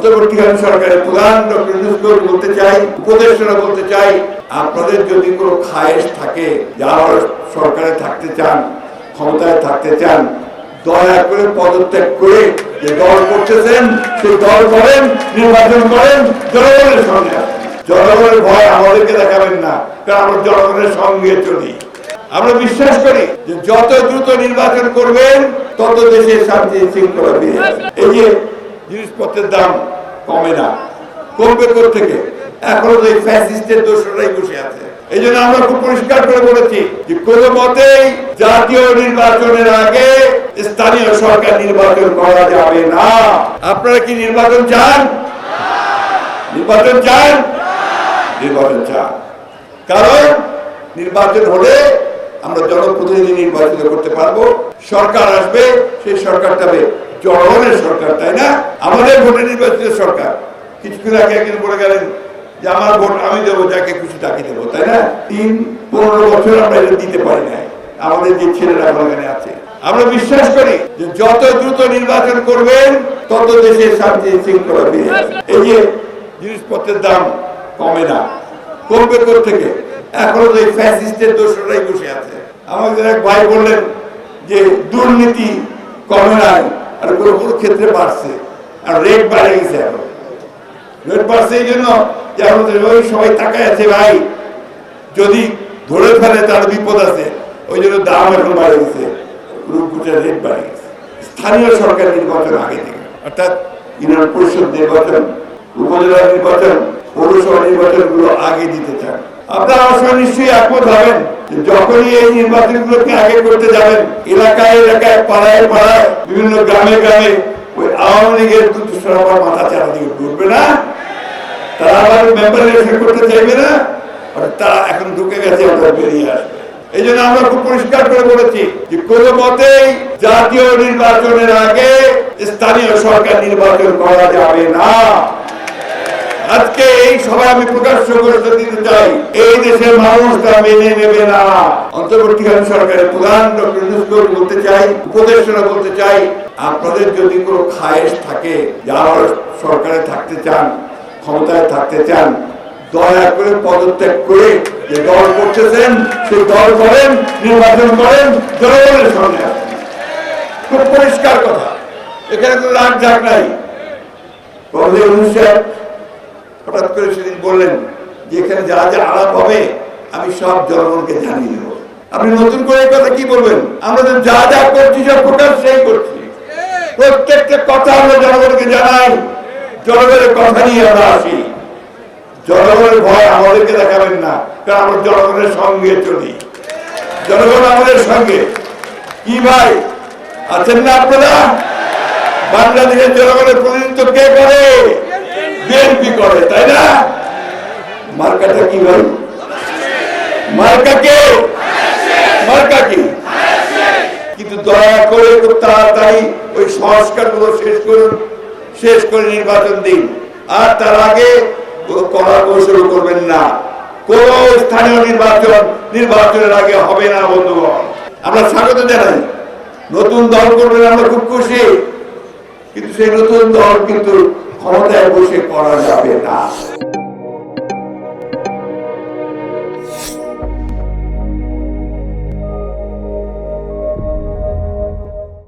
অন্তর্বর্তীকালীন সরকারের প্রধান ডক্টর ইউনূসকে বলতে চাই, উপদেষ্টারা বলতে চাই, আপনাদের যদি কোনো খায়েশ থাকে, যারা সরকারে থাকতে চান, ক্ষমতায় থাকতে চান, দয়া করে পদত্যাগ করে যে দল করতেছেন সেই দল করেন, নির্বাচন করেন, জনগণের সঙ্গে। জনগণের ভয় আমাদেরকে দেখাবেন না, কারণ আমরা জনগণের সঙ্গে চলি। আমরা বিশ্বাস করি যে যত দ্রুত নির্বাচন করবেন তত দেশের শান্তি শৃঙ্খলা ফিরে আসবে। এই যে জিনিসপত্রের দাম কমে না, কমবে থেকে এখনো এই ফ্যাসিস্টের দোষরাই বসে আছে। এই জন্য আমরা খুব পরিষ্কার করে বলেছি যে কোনো মতেই জাতীয় নির্বাচনের আগে স্থানীয় সরকার নির্বাচন করা যাবে না। আপনারা কি নির্বাচন চান? নির্বাচন চান? নির্বাচন চান, কারণ নির্বাচন হলে আমরা জনপ্রতিনিধি নির্বাচিত করতে পারবো, সরকার আসবে, সেই সরকারটা হবে জনগণের সরকার, তাই না? আমাদের ভোটে নির্বাচিত সরকার। কিছুক্ষণ আগে একদিন বলে গেলেন যে আমার ভোট আমি দেবো, যাকে খুশি তাকে দেবো, তাই না? 15 বছর আমরা এটা দিতে পারি নাই, আমাদের যে ছেলেরা এখানে আছে। আমরা বিশ্বাস করি যে যত দ্রুত নির্বাচন করবেন তত দেশের শান্তি শৃঙ্খলা ফিরে আসবে। এই যে জিনিসপত্রের দাম কমে না, কমবে থেকে এখনো এই ফ্যাসিস্টের দোষরাই বসে আছে। আমাদের এক ভাই বললেন যে দুর্নীতি কমে নাই, আর কোনো কোনো ক্ষেত্রে বাড়ছে, আর রেট বাড়ে গেছে। এখন রেট বাড়ছে এই জন্য যে আমাদের ওই সবাই তাকায় আছে, ভাই যদি ধরে ফেলে তার বিপদ আছে, ওই জন্য দাম এখন বাড়ে গেছে, রূপগুটার রেট বাড়ে গেছে। স্থানীয় সরকার নির্বাচন আগে থেকে, অর্থাৎ ইউনিয়ন পরিষদ নির্বাচন, উপজেলা নির্বাচন, পৌরসভা নির্বাচন গুলো আগে দিতে চান। আপনারা অবশ্যই নিশ্চয়ই একমত হবেন যখনই এই নির্বাচন গুলোকে আগে করতে যাবেন, এলাকায় এলাকায়, পাড়ায় পাড়ায়, বিভিন্ন গ্রামে গ্রামে ওই আওয়ামী লীগের দুষ্টরা মাথা চারাদিকে ঘুরবে না, তারা আবার মেম্বার ইলেকশন করতে চাইবে না, তারা এখন ঢুকে গেছে, ওটা বেরিয়ে আসবে। এই জন্য আমরা খুব পরিষ্কার করে বলেছি যে কোনো মতেই জাতীয় নির্বাচনের আগে স্থানীয় সরকার নির্বাচন করা যাবে না। আজকে এই সবাই আমি প্রকাশ্য করে দিতে চাই, এই দেশের মানুষরা মেনে নেবে না। অন্তর্বর্তীকালীন সরকারের প্রধান ডক্টর ইউনূসকে বলতে চাই, উপদেষ্টারা বলতে চাই, আপনাদের যদি কোনো খায়েশ থাকে, যারা সরকারে থাকতে চান, ক্ষমতায় থাকতে চান, দয়া করে পদত্যাগ করে যে দল করতেছেন সেই দল করেন, নির্বাচন করেন, জনগণের সঙ্গে। খুব পরিষ্কার কথা, এখানে কোনো রাগ ঝাক নাই। হঠাৎ করে সেদিন বললেন যে এখানে যা যা আলাপ হবে আমি সব জনগণকে জানিয়ে দেবো। আপনি নতুন করে এই কথা কি বলবেন? আমরা তো যা যা করছি সব প্রকাশ সেই করছি, প্রত্যেকটা কথা আমরা জনগণকে জানাই, জনগণের কথা নিয়ে আমরা আসি। জনগণের ভয় আমাদেরকে দেখাবেন না, কারণ আমরা জনগণের সঙ্গে চলি। জনগণ আমাদের সঙ্গে। কি ভাই আছেন না আপনারা? বাংলাদেশের জনগণের প্রতিনিধিত্ব কে করে? বিএনপি করে, তাই না? মার্কাটা কি ভাই? মার্কা কে? মার্কা কি? কিন্তু দয়া করে খুব তাড়াতাড়ি ওই সংস্কার গুলো শেষ করুন, শেষ করে নির্বাচন দিন। আর তার আগে কড়া কৌশল করবেন না। কোন স্থানীয় নির্বাচনের আগে হবে না বন্ধুগণ। আমরা স্বাগত জানাই, নতুন দল করবেন, আমরা খুব খুশি, কিন্তু সেই নতুন দল কিন্তু ক্ষমতায় বসে করা যাবে না।